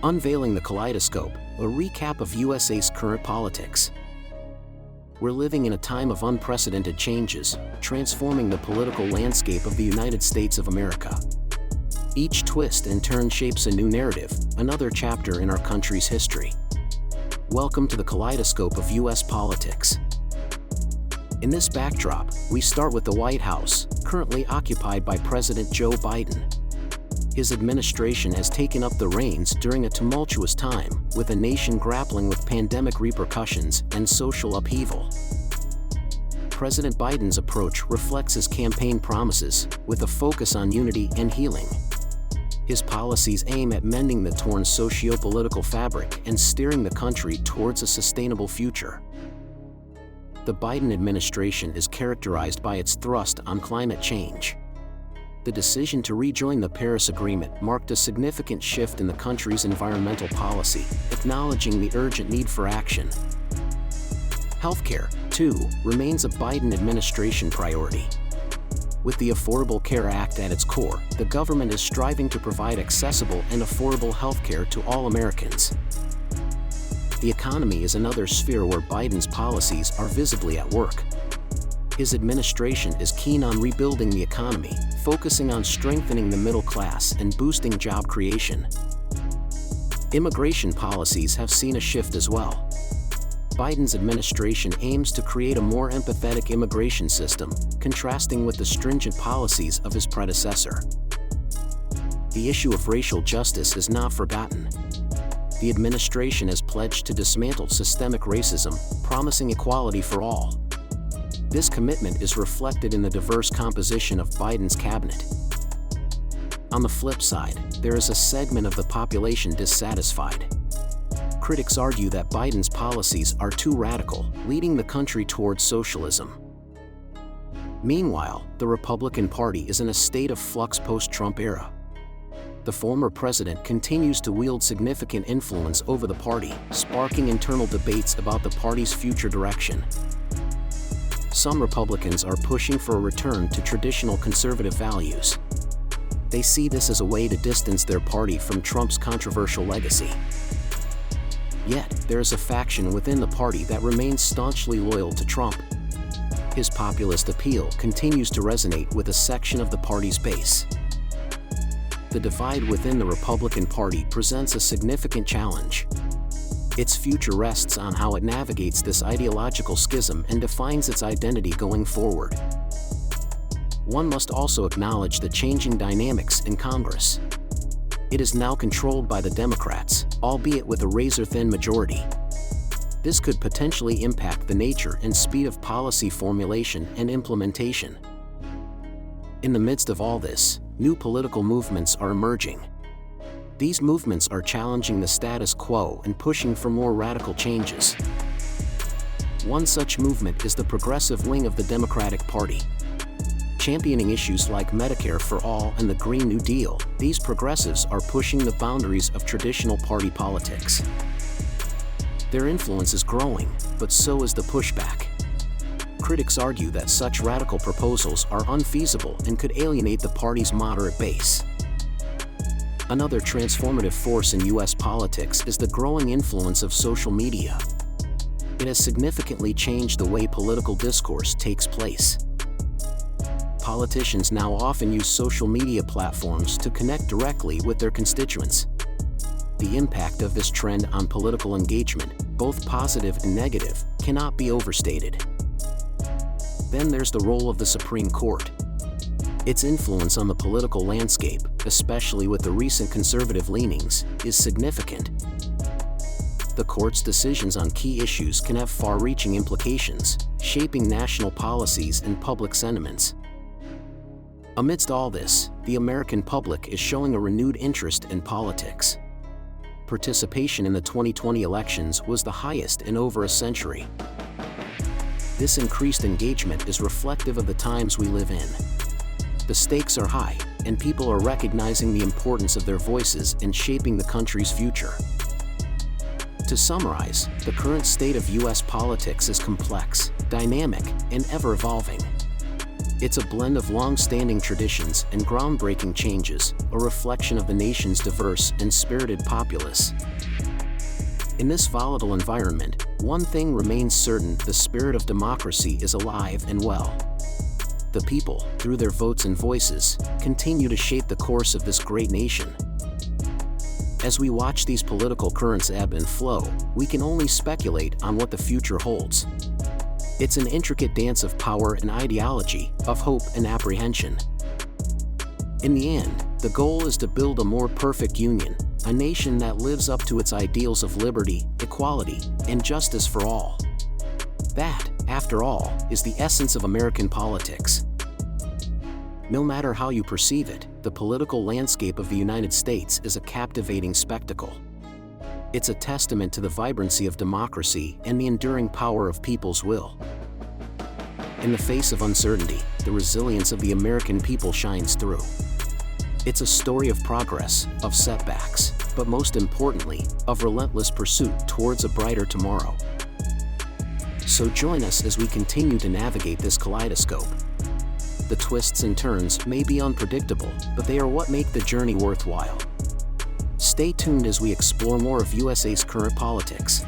Unveiling the Kaleidoscope, a recap of USA's current politics. We're living in a time of unprecedented changes, transforming the political landscape of the United States of America. Each twist and turn shapes a new narrative, another chapter in our country's history. Welcome to the Kaleidoscope of U.S. politics. In this backdrop, we start with the White House, currently occupied by President Joe Biden. His administration has taken up the reins during a tumultuous time, with a nation grappling with pandemic repercussions and social upheaval. President Biden's approach reflects his campaign promises, with a focus on unity and healing. His policies aim at mending the torn socio-political fabric and steering the country towards a sustainable future. The Biden administration is characterized by its thrust on climate change. The decision to rejoin the Paris Agreement marked a significant shift in the country's environmental policy, acknowledging the urgent need for action. Healthcare, too, remains a Biden administration priority. With the Affordable Care Act at its core, the government is striving to provide accessible and affordable healthcare to all Americans. The economy is another sphere where Biden's policies are visibly at work. His administration is keen on rebuilding the economy, focusing on strengthening the middle class and boosting job creation. Immigration policies have seen a shift as well. Biden's administration aims to create a more empathetic immigration system, contrasting with the stringent policies of his predecessor. The issue of racial justice is not forgotten. The administration has pledged to dismantle systemic racism, promising equality for all. This commitment is reflected in the diverse composition of Biden's cabinet. On the flip side, there is a segment of the population dissatisfied. Critics argue that Biden's policies are too radical, leading the country towards socialism. Meanwhile, the Republican Party is in a state of flux post-Trump era. The former president continues to wield significant influence over the party, sparking internal debates about the party's future direction. Some Republicans are pushing for a return to traditional conservative values. They see this as a way to distance their party from Trump's controversial legacy. Yet, there is a faction within the party that remains staunchly loyal to Trump. His populist appeal continues to resonate with a section of the party's base. The divide within the Republican Party presents a significant challenge. Its future rests on how it navigates this ideological schism and defines its identity going forward. One must also acknowledge the changing dynamics in Congress. It is now controlled by the Democrats, albeit with a razor-thin majority. This could potentially impact the nature and speed of policy formulation and implementation. In the midst of all this, new political movements are emerging. These movements are challenging the status quo and pushing for more radical changes. One such movement is the progressive wing of the Democratic Party. Championing issues like Medicare for All and the Green New Deal, these progressives are pushing the boundaries of traditional party politics. Their influence is growing, but so is the pushback. Critics argue that such radical proposals are unfeasible and could alienate the party's moderate base. Another transformative force in U.S. politics is the growing influence of social media. It has significantly changed the way political discourse takes place. Politicians now often use social media platforms to connect directly with their constituents. The impact of this trend on political engagement, both positive and negative, cannot be overstated. Then there's the role of the Supreme Court. Its influence on the political landscape, especially with the recent conservative leanings, is significant. The court's decisions on key issues can have far-reaching implications, shaping national policies and public sentiments. Amidst all this, the American public is showing a renewed interest in politics. Participation in the 2020 elections was the highest in over a century. This increased engagement is reflective of the times we live in. The stakes are high, and people are recognizing the importance of their voices in shaping the country's future. To summarize, the current state of U.S. politics is complex, dynamic, and ever-evolving. It's a blend of long-standing traditions and groundbreaking changes, a reflection of the nation's diverse and spirited populace. In this volatile environment, one thing remains certain: the spirit of democracy is alive and well. The people, through their votes and voices, continue to shape the course of this great nation. As we watch these political currents ebb and flow, we can only speculate on what the future holds. It's an intricate dance of power and ideology, of hope and apprehension. In the end, the goal is to build a more perfect union, a nation that lives up to its ideals of liberty, equality, and justice for all. That, after all, is the essence of American politics. No matter how you perceive it, the political landscape of the United States is a captivating spectacle. It's a testament to the vibrancy of democracy and the enduring power of people's will. In the face of uncertainty, the resilience of the American people shines through. It's a story of progress, of setbacks, but most importantly, of relentless pursuit towards a brighter tomorrow. So join us as we continue to navigate this kaleidoscope. The twists and turns may be unpredictable, but they are what make the journey worthwhile. Stay tuned as we explore more of USA's current politics.